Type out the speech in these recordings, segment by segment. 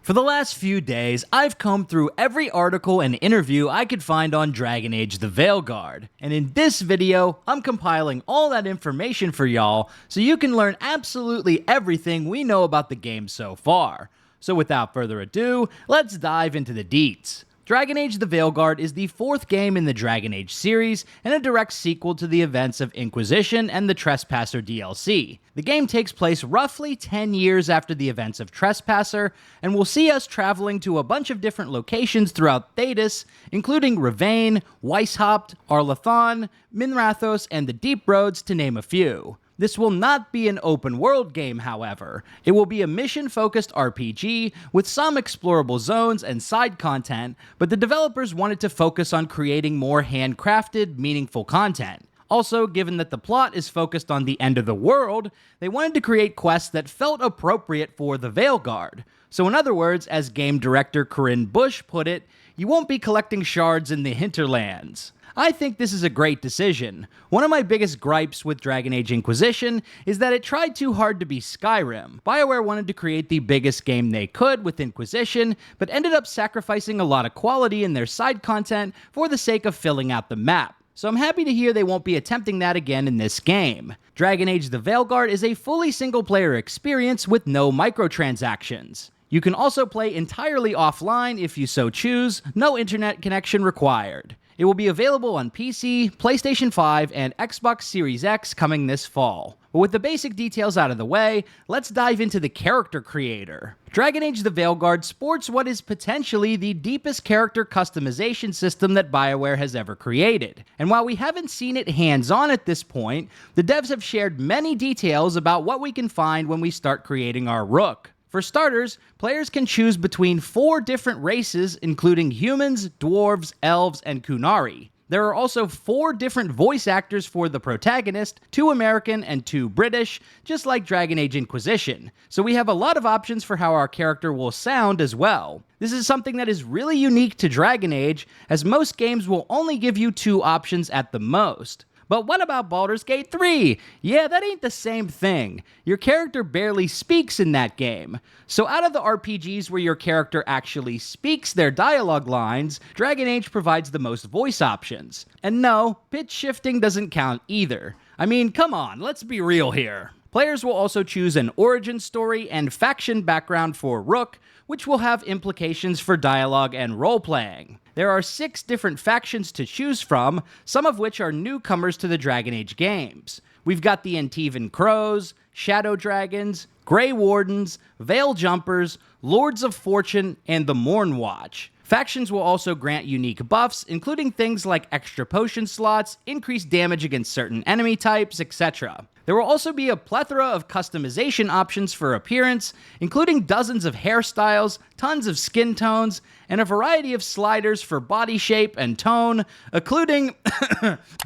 For the last few days, I've combed through every article and interview I could find on Dragon Age The Veilguard, and in this video, I'm compiling all that information for y'all so you can learn absolutely everything we know about the game so far. So without further ado, let's dive into the deets. Dragon Age The Veilguard is the fourth game in the Dragon Age series and a direct sequel to the events of Inquisition and the Trespasser DLC. The game takes place roughly 10 years after the events of Trespasser, and will see us traveling to a bunch of different locations throughout Thedas, including Ravain, Weishaupt, Arlathon, Minrathos, and the Deep Roads, to name a few. This will not be an open-world game, however. It will be a mission-focused RPG with some explorable zones and side content, but the developers wanted to focus on creating more handcrafted, meaningful content. Also, given that the plot is focused on the end of the world, they wanted to create quests that felt appropriate for the Veilguard. So in other words, as game director Corinne Bush put it, you won't be collecting shards in the hinterlands. I think this is a great decision. One of my biggest gripes with Dragon Age Inquisition is that it tried too hard to be Skyrim. BioWare wanted to create the biggest game they could with Inquisition, but ended up sacrificing a lot of quality in their side content for the sake of filling out the map. So I'm happy to hear they won't be attempting that again in this game. Dragon Age The Veilguard is a fully single-player experience with no microtransactions. You can also play entirely offline if you so choose, no internet connection required. It will be available on PC, PlayStation 5, and Xbox Series X coming this fall. But with the basic details out of the way, let's dive into the character creator. Dragon Age The Veilguard sports what is potentially the deepest character customization system that BioWare has ever created. And while we haven't seen it hands-on at this point, the devs have shared many details about what we can find when we start creating our Rook. For starters, players can choose between 4 different races, including humans, dwarves, elves, and Kunari. There are also 4 different voice actors for the protagonist, 2 American and 2 British, just like Dragon Age Inquisition. So we have a lot of options for how our character will sound as well. This is something that is really unique to Dragon Age, as most games will only give you 2 options at the most. But what about Baldur's Gate 3? Yeah, that ain't the same thing. Your character barely speaks in that game. So out of the RPGs where your character actually speaks their dialogue lines, Dragon Age provides the most voice options. And no, pitch shifting doesn't count either. I mean, come on, let's be real here. Players will also choose an origin story and faction background for Rook, which will have implications for dialogue and role-playing. There are 6 different factions to choose from, some of which are newcomers to the Dragon Age games. We've got the Antivan Crows, Shadow Dragons, Grey Wardens, Veil Jumpers, Lords of Fortune, and the Mournwatch. Factions will also grant unique buffs, including things like extra potion slots, increased damage against certain enemy types, etc. There will also be a plethora of customization options for appearance, including dozens of hairstyles, tons of skin tones, and a variety of sliders for body shape and tone, including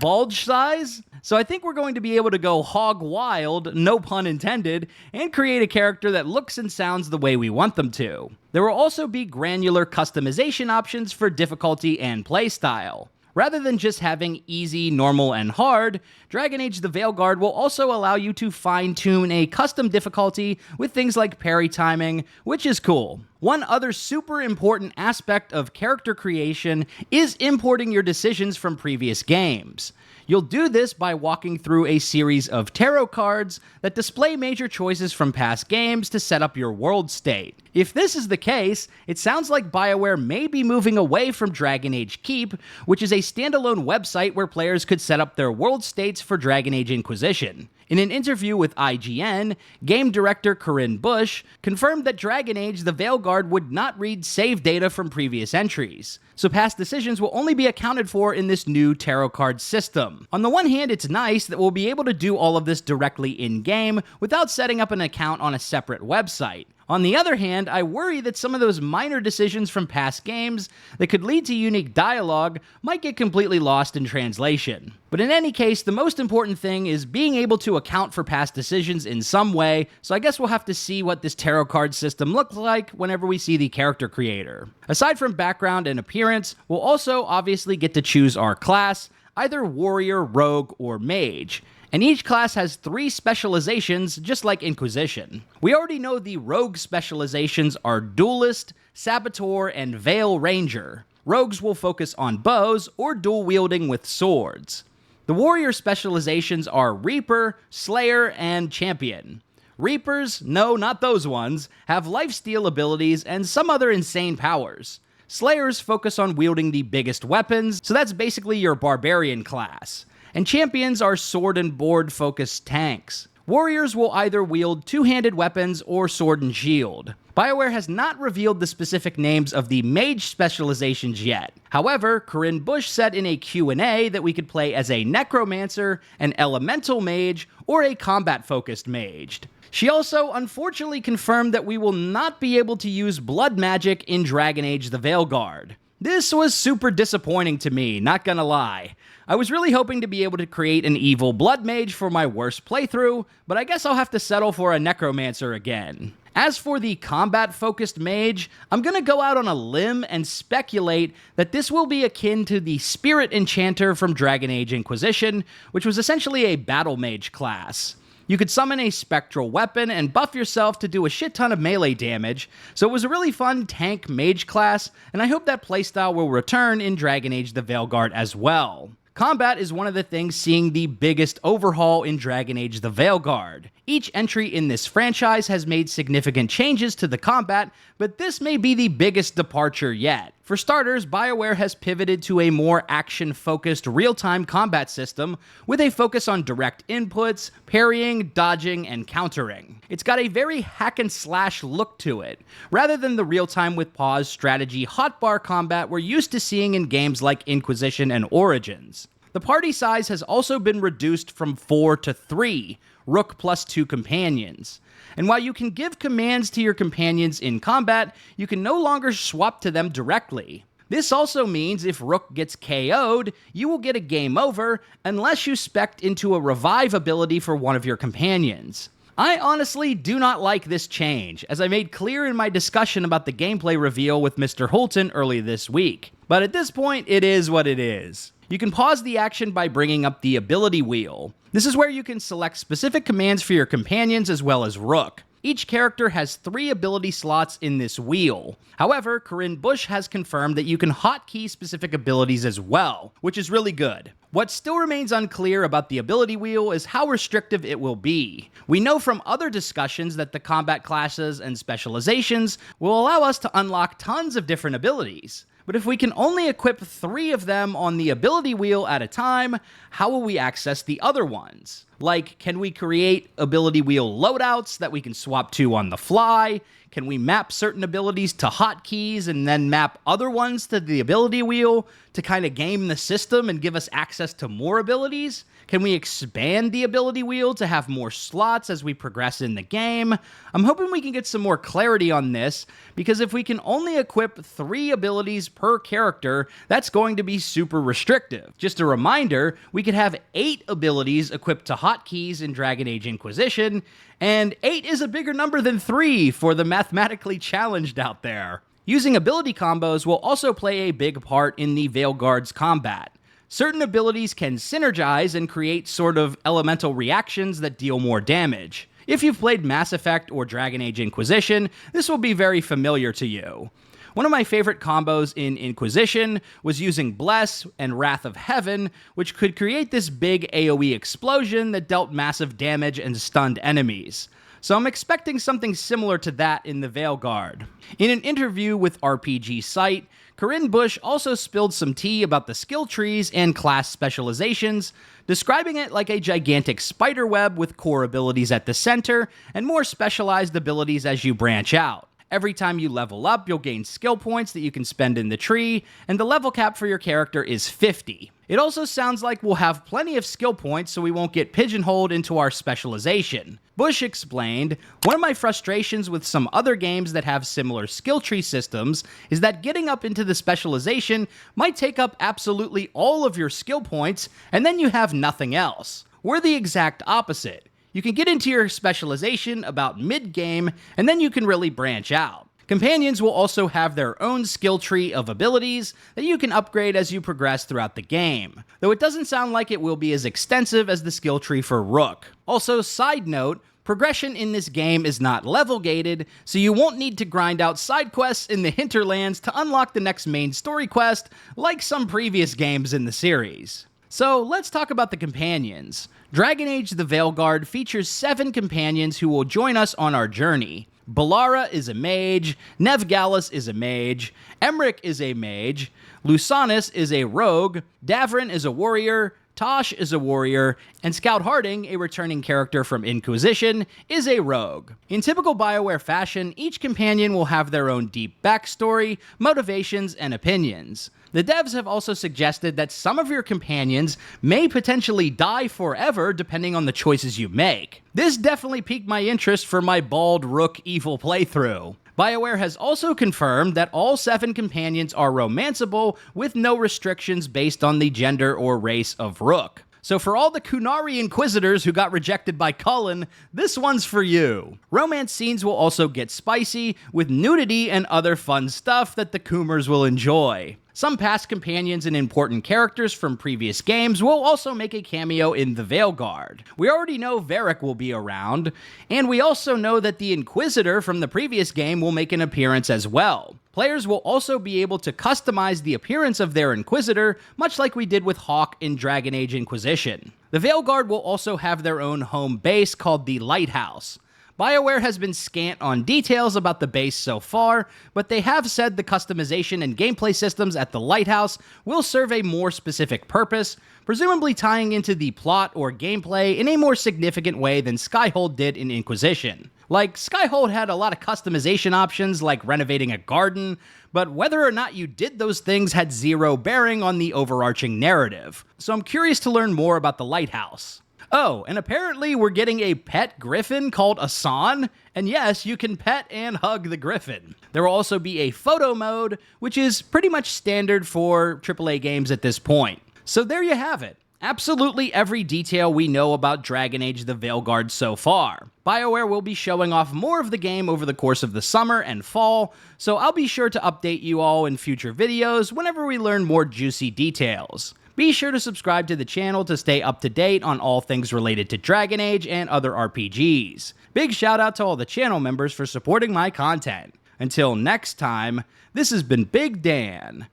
bulge size. So I think we're going to be able to go hog wild, no pun intended, and create a character that looks and sounds the way we want them to. There will also be granular customization options for difficulty and playstyle. Rather than just having easy, normal, and hard, Dragon Age The Veilguard will also allow you to fine-tune a custom difficulty with things like parry timing, which is cool. One other super important aspect of character creation is importing your decisions from previous games. You'll do this by walking through a series of tarot cards that display major choices from past games to set up your world state. If this is the case, it sounds like BioWare may be moving away from Dragon Age Keep, which is a standalone website where players could set up their world states for Dragon Age Inquisition. In an interview with IGN, game director Corinne Bush confirmed that Dragon Age The Veilguard would not read save data from previous entries, so past decisions will only be accounted for in this new tarot card system. On the one hand, it's nice that we'll be able to do all of this directly in-game without setting up an account on a separate website. On the other hand, I worry that some of those minor decisions from past games that could lead to unique dialogue might get completely lost in translation. But in any case, the most important thing is being able to account for past decisions in some way, so I guess we'll have to see what this tarot card system looks like whenever we see the character creator. Aside from background and appearance, we'll also obviously get to choose our class, either warrior, rogue, or mage. And each class has 3 specializations, just like Inquisition. We already know the rogue specializations are Duelist, Saboteur, and Veil Ranger. Rogues will focus on bows or dual wielding with swords. The warrior specializations are Reaper, Slayer, and Champion. Reapers, no, not those ones, have lifesteal abilities and some other insane powers. Slayers focus on wielding the biggest weapons, so that's basically your barbarian class. And champions are sword and board focused tanks. Warriors will either wield two-handed weapons or sword and shield. BioWare has not revealed the specific names of the mage specializations yet. However, Corinne Bush said in a Q&A that we could play as a necromancer, an elemental mage, or a combat-focused mage. She also unfortunately confirmed that we will not be able to use blood magic in Dragon Age The Veilguard. This was super disappointing to me, not gonna lie. I was really hoping to be able to create an evil blood mage for my worst playthrough, but I guess I'll have to settle for a necromancer again. As for the combat-focused mage, I'm gonna go out on a limb and speculate that this will be akin to the Spirit Enchanter from Dragon Age Inquisition, which was essentially a battle mage class. You could summon a spectral weapon and buff yourself to do a shit ton of melee damage, so it was a really fun tank mage class, and I hope that playstyle will return in Dragon Age The Veilguard as well. Combat is one of the things seeing the biggest overhaul in Dragon Age The Veilguard. Each entry in this franchise has made significant changes to the combat, but this may be the biggest departure yet. For starters, BioWare has pivoted to a more action-focused real-time combat system with a focus on direct inputs, parrying, dodging, and countering. It's got a very hack-and-slash look to it, rather than the real-time with pause strategy hotbar combat we're used to seeing in games like Inquisition and Origins. The party size has also been reduced from 4 to 3, Rook plus 2 companions. And while you can give commands to your companions in combat, you can no longer swap to them directly. This also means if Rook gets KO'd, you will get a game over unless you spect into a revive ability for one of your companions. I honestly do not like this change, as I made clear in my discussion about the gameplay reveal with Mr. Holton early this week. But at this point, it is what it is. You can pause the action by bringing up the ability wheel. This is where you can select specific commands for your companions as well as Rook. Each character has 3 ability slots in this wheel. However, Corinne Bush has confirmed that you can hotkey specific abilities as well, which is really good. What still remains unclear about the ability wheel is how restrictive it will be. We know from other discussions that the combat classes and specializations will allow us to unlock tons of different abilities. But if we can only equip 3 of them on the ability wheel at a time, how will we access the other ones? Like, can we create ability wheel loadouts that we can swap to on the fly? Can we map certain abilities to hotkeys and then map other ones to the ability wheel to kind of game the system and give us access to more abilities? Can we expand the ability wheel to have more slots as we progress in the game? I'm hoping we can get some more clarity on this, because if we can only equip 3 abilities per character, that's going to be super restrictive. Just a reminder, we could have 8 abilities equipped to hotkeys in Dragon Age Inquisition, and 8 is a bigger number than 3 for the mathematically challenged out there. Using ability combos will also play a big part in the Veilguard's combat. Certain abilities can synergize and create sort of elemental reactions that deal more damage. If you've played Mass Effect or Dragon Age Inquisition, this will be very familiar to you. One of my favorite combos in Inquisition was using Bless and Wrath of Heaven, which could create this big AoE explosion that dealt massive damage and stunned enemies. So I'm expecting something similar to that in the Veilguard. In an interview with RPG Site, Corinne Bush also spilled some tea about the skill trees and class specializations, describing it like a gigantic spider web with core abilities at the center and more specialized abilities as you branch out. Every time you level up, you'll gain skill points that you can spend in the tree, and the level cap for your character is 50. It also sounds like we'll have plenty of skill points so we won't get pigeonholed into our specialization. Bush explained, "One of my frustrations with some other games that have similar skill tree systems is that getting up into the specialization might take up absolutely all of your skill points, and then you have nothing else. We're the exact opposite. You can get into your specialization about mid-game, and then you can really branch out. Companions will also have their own skill tree of abilities that you can upgrade as you progress throughout the game, though it doesn't sound like it will be as extensive as the skill tree for Rook. Also, side note, progression in this game is not level gated, so you won't need to grind out side quests in the hinterlands to unlock the next main story quest, like some previous games in the series. So let's talk about the companions. Dragon Age The Veilguard features 7 companions who will join us on our journey. Balara is a mage, Nevgalis is a mage, Emric is a mage, Lucanus is a rogue, Davrin is a warrior, Tosh is a warrior, and Scout Harding, a returning character from Inquisition, is a rogue. In typical BioWare fashion, each companion will have their own deep backstory, motivations, and opinions. The devs have also suggested that some of your companions may potentially die forever depending on the choices you make. This definitely piqued my interest for my bald Rook evil playthrough. BioWare has also confirmed that all 7 companions are romanceable with no restrictions based on the gender or race of Rook. So for all the Kunari Inquisitors who got rejected by Cullen, this one's for you. Romance scenes will also get spicy, with nudity and other fun stuff that the Coomers will enjoy. Some past companions and important characters from previous games will also make a cameo in The Veilguard. We already know Varric will be around, and we also know that the Inquisitor from the previous game will make an appearance as well. Players will also be able to customize the appearance of their Inquisitor, much like we did with Hawk in Dragon Age Inquisition. The Veilguard will also have their own home base called the Lighthouse. BioWare has been scant on details about the base so far, but they have said the customization and gameplay systems at the Lighthouse will serve a more specific purpose, presumably tying into the plot or gameplay in a more significant way than Skyhold did in Inquisition. Like, Skyhold had a lot of customization options like renovating a garden, but whether or not you did those things had zero bearing on the overarching narrative. So I'm curious to learn more about the Lighthouse. Oh, and apparently we're getting a pet griffin called Asan, and yes, you can pet and hug the griffin. There will also be a photo mode, which is pretty much standard for AAA games at this point. So there you have it. Absolutely every detail we know about Dragon Age The Veilguard so far. BioWare will be showing off more of the game over the course of the summer and fall, so I'll be sure to update you all in future videos whenever we learn more juicy details. Be sure to subscribe to the channel to stay up to date on all things related to Dragon Age and other RPGs. Big shout out to all the channel members for supporting my content. Until next time, this has been Big Dan.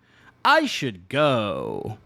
I should go.